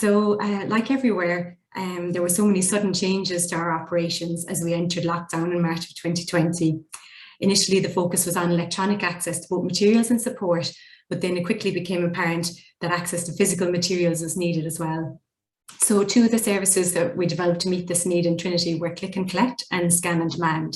Like everywhere, there were so many sudden changes to our operations as we entered lockdown in March of 2020. Initially, the focus was on electronic access to both materials and support, but then it quickly became apparent that access to physical materials was needed as well. So two of the services that we developed to meet this need in Trinity were Click and Collect and Scan and Demand.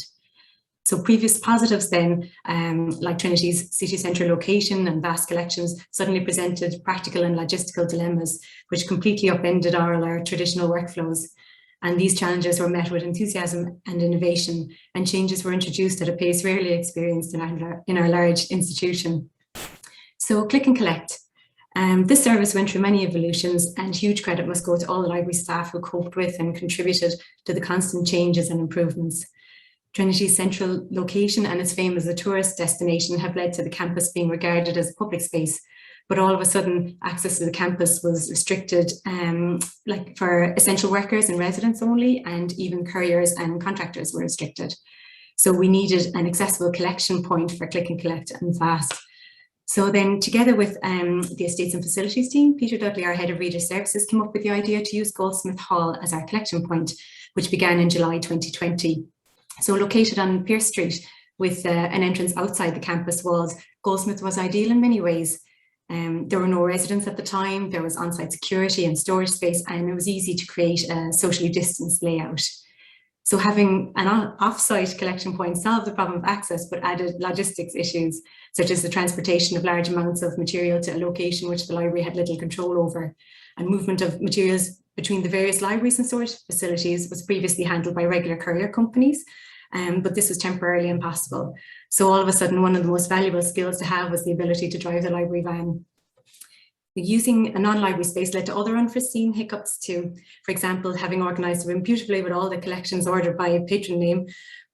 So previous positives then, like Trinity's city centre location and vast collections, suddenly presented practical and logistical dilemmas, which completely upended our traditional workflows. And these challenges were met with enthusiasm and innovation, and changes were introduced at a pace rarely experienced in our large institution. So Click and Collect. This service went through many evolutions, and huge credit must go to all the library staff who coped with and contributed to the constant changes and improvements. Trinity's central location and its fame as a tourist destination have led to the campus being regarded as a public space, but all of a sudden access to the campus was restricted, like for essential workers and residents only, and even couriers and contractors were restricted. So we needed an accessible collection point for Click and Collect and fast. So then together with the Estates and Facilities team, Peter Dudley, our head of reader services, came up with the idea to use Goldsmith Hall as our collection point, which began in July 2020. So located on Pierce Street with an entrance outside the campus walls, Goldsmith was ideal in many ways. There were no residents at the time, there was on-site security and storage space, and it was easy to create a socially distanced layout. So having an off-site collection point solved the problem of access, but added logistics issues, such as the transportation of large amounts of material to a location which the library had little control over, and movement of materials between the various libraries and storage facilities was previously handled by regular courier companies, but this was temporarily impossible. So all of a sudden, one of the most valuable skills to have was the ability to drive the library van. Using a non-library space led to other unforeseen hiccups too. For example, having organised a room beautifully with all the collections ordered by a patron name,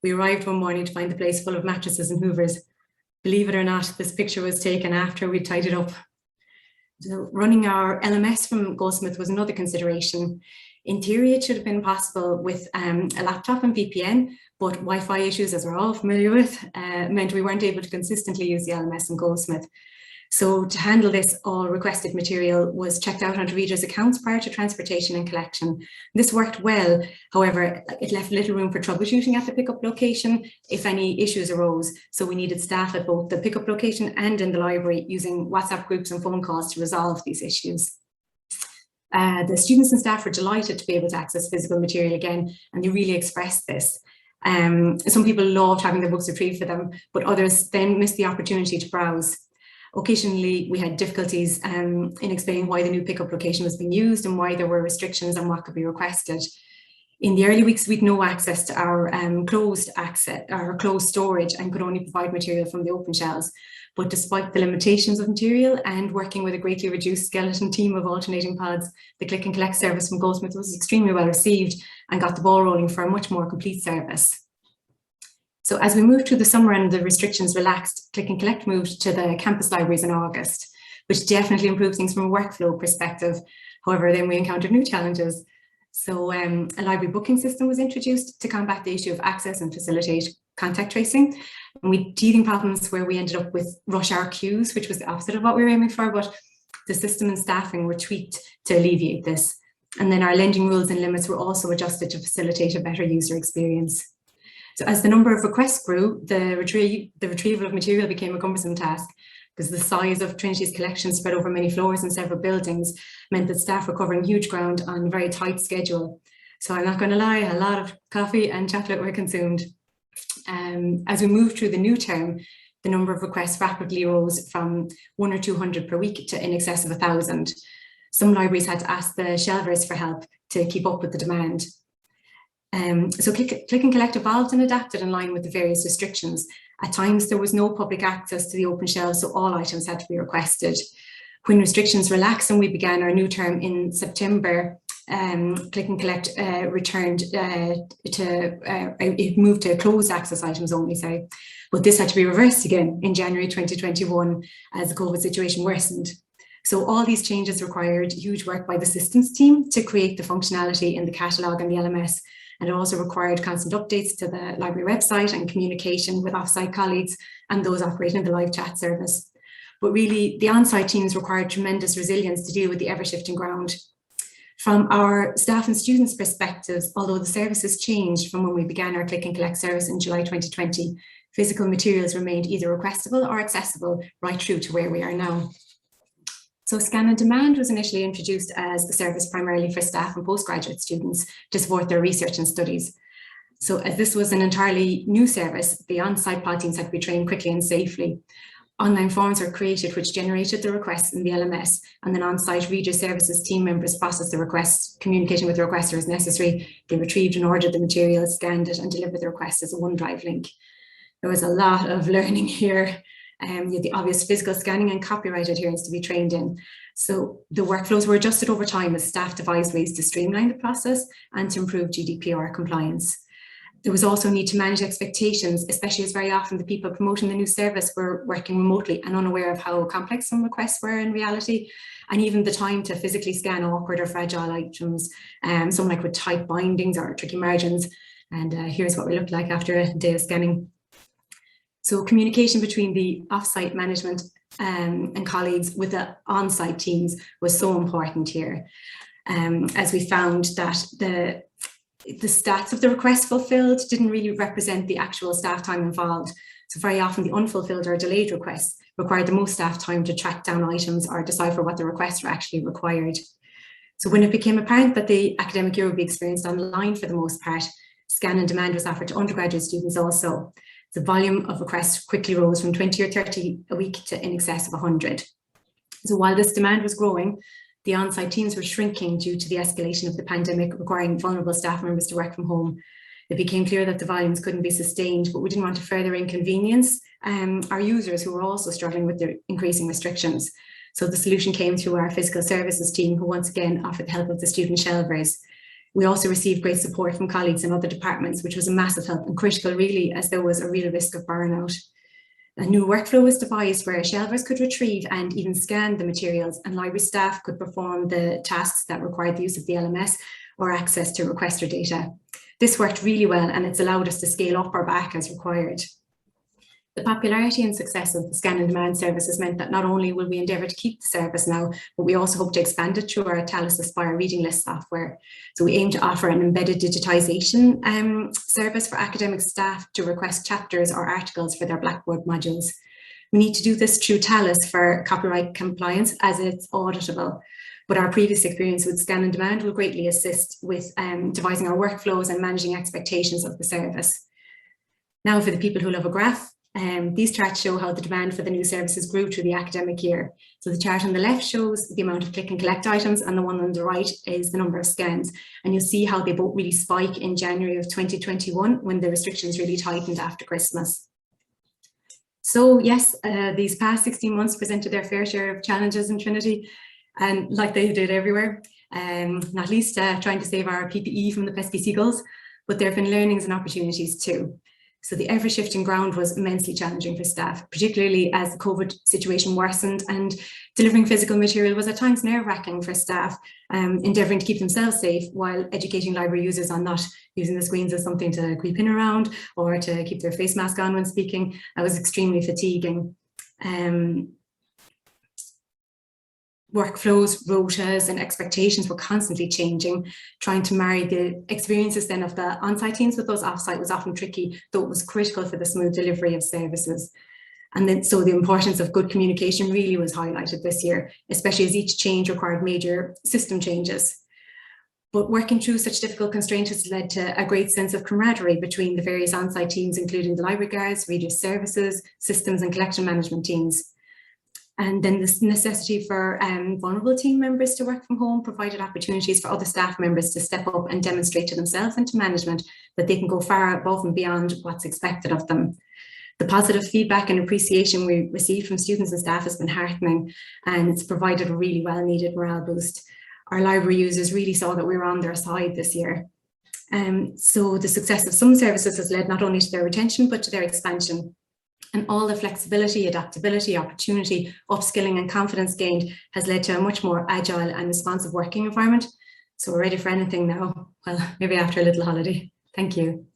we arrived one morning to find the place full of mattresses and hoovers. Believe it or not, this picture was taken after we'd tidied up. So running our LMS from Goldsmith was another consideration. In theory, it should have been possible with a laptop and VPN, but Wi-Fi issues, as we're all familiar with, meant we weren't able to consistently use the LMS in Goldsmith. So to handle this, all requested material was checked out onto readers' accounts prior to transportation and collection. This worked well, however, it left little room for troubleshooting at the pickup location if any issues arose. So we needed staff at both the pickup location and in the library using WhatsApp groups and phone calls to resolve these issues. The students and staff were delighted to be able to access physical material again, and they really expressed this. Some people loved having their books retrieved for them, but others then missed the opportunity to browse. Occasionally, we had difficulties in explaining why the new pickup location was being used and why there were restrictions on what could be requested. In the early weeks, we'd no access to our closed storage and could only provide material from the open shelves. But despite the limitations of material and working with a greatly reduced skeleton team of alternating pods, the Click and Collect service from Goldsmith was extremely well received and got the ball rolling for a much more complete service. So as we moved through the summer and the restrictions relaxed, Click and Collect moved to the campus libraries in August, which definitely improved things from a workflow perspective. However, then we encountered new challenges. So a library booking system was introduced to combat the issue of access and facilitate contact tracing. And we had teething problems where we ended up with rush hour queues, which was the opposite of what we were aiming for, but the system and staffing were tweaked to alleviate this. And then our lending rules and limits were also adjusted to facilitate a better user experience. So as the number of requests grew, the retrieval of material became a cumbersome task because the size of Trinity's collection spread over many floors and several buildings meant that staff were covering huge ground on a very tight schedule. So I'm not going to lie, a lot of coffee and chocolate were consumed. As we moved through the new term, the number of requests rapidly rose from 100 or 200 per week to in excess of 1,000. Some libraries had to ask the shelvers for help to keep up with the demand. So Click and Collect evolved and adapted in line with the various restrictions. At times there was no public access to the open shelves, so all items had to be requested. When restrictions relaxed and we began our new term in September, Click and Collect it moved to closed access items only, sorry. But this had to be reversed again in January 2021 as the COVID situation worsened. So all these changes required huge work by the systems team to create the functionality in the catalogue and the LMS. And it also required constant updates to the library website and communication with off-site colleagues and those operating the live chat service. But really, the on-site teams required tremendous resilience to deal with the ever-shifting ground. From our staff and students' perspectives, although the services changed from when we began our click and collect service in July 2020, physical materials remained either requestable or accessible right through to where we are now. So Scan on Demand was initially introduced as a service primarily for staff and postgraduate students to support their research and studies. So as this was an entirely new service, the on-site pod teams had to be trained quickly and safely. Online forms were created which generated the requests in the LMS, and then on-site reader services team members processed the request, communicating with the requester as necessary. They retrieved and ordered the material, scanned it and delivered the request as a OneDrive link. There was a lot of learning here. The obvious physical scanning and copyright adherence to be trained in. So the workflows were adjusted over time as staff devised ways to streamline the process and to improve GDPR compliance. There was also a need to manage expectations, especially as very often the people promoting the new service were working remotely and unaware of how complex some requests were in reality, and even the time to physically scan awkward or fragile items, some like with tight bindings or tricky margins. And here's what we looked like after a day of scanning. So communication between the offsite management and colleagues with the on-site teams was so important here, as we found that the stats of the requests fulfilled didn't really represent the actual staff time involved. So very often the unfulfilled or delayed requests required the most staff time to track down items or decipher what the requests were actually required. So when it became apparent that the academic year would be experienced online for the most part, Scan on Demand was offered to undergraduate students also. The volume of requests quickly rose from 20 or 30 a week to in excess of 100. So while this demand was growing, the on-site teams were shrinking due to the escalation of the pandemic, requiring vulnerable staff members to work from home. It became clear that the volumes couldn't be sustained, but we didn't want to further inconvenience our users who were also struggling with the increasing restrictions. So the solution came through our physical services team, who once again offered the help of the student shelvers. We also received great support from colleagues in other departments, which was a massive help and critical really, as there was a real risk of burnout. A new workflow was devised where shelvers could retrieve and even scan the materials, and library staff could perform the tasks that required the use of the LMS or access to requester data. This worked really well, and it's allowed us to scale up or back as required. The popularity and success of the Scan on Demand services meant that not only will we endeavour to keep the service now, but we also hope to expand it through our Talis Aspire reading list software. So we aim to offer an embedded digitisation service for academic staff to request chapters or articles for their Blackboard modules. We need to do this through Talis for copyright compliance, as it's auditable. But our previous experience with Scan on Demand will greatly assist with devising our workflows and managing expectations of the service. Now for the people who love a graph. These charts show how the demand for the new services grew through the academic year. So the chart on the left shows the amount of click and collect items, and the one on the right is the number of scans. And you'll see how they both really spike in January of 2021 when the restrictions really tightened after Christmas. So yes, these past 16 months presented their fair share of challenges in Trinity, and like they did everywhere, not least trying to save our PPE from the pesky seagulls, but there have been learnings and opportunities too. So the ever-shifting ground was immensely challenging for staff, particularly as the COVID situation worsened, and delivering physical material was at times nerve-wracking for staff, endeavouring to keep themselves safe while educating library users on not using the screens as something to creep in around or to keep their face mask on when speaking. That was extremely fatiguing. Workflows, rotas and expectations were constantly changing. Trying to marry the experiences then of the on-site teams with those off-site was often tricky, though it was critical for the smooth delivery of services. And then so the importance of good communication really was highlighted this year, especially as each change required major system changes. But working through such difficult constraints has led to a great sense of camaraderie between the various on-site teams, including the library guards, reader services, systems and collection management teams. And then this necessity for vulnerable team members to work from home provided opportunities for other staff members to step up and demonstrate to themselves and to management that they can go far above and beyond what's expected of them. The positive feedback and appreciation we received from students and staff has been heartening, and it's provided a really well-needed morale boost. Our library users really saw that we were on their side this year. So the success of some services has led not only to their retention, but to their expansion. And all the flexibility, adaptability, opportunity, upskilling and confidence gained has led to a much more agile and responsive working environment. So we're ready for anything now. Well, maybe after a little holiday. Thank you.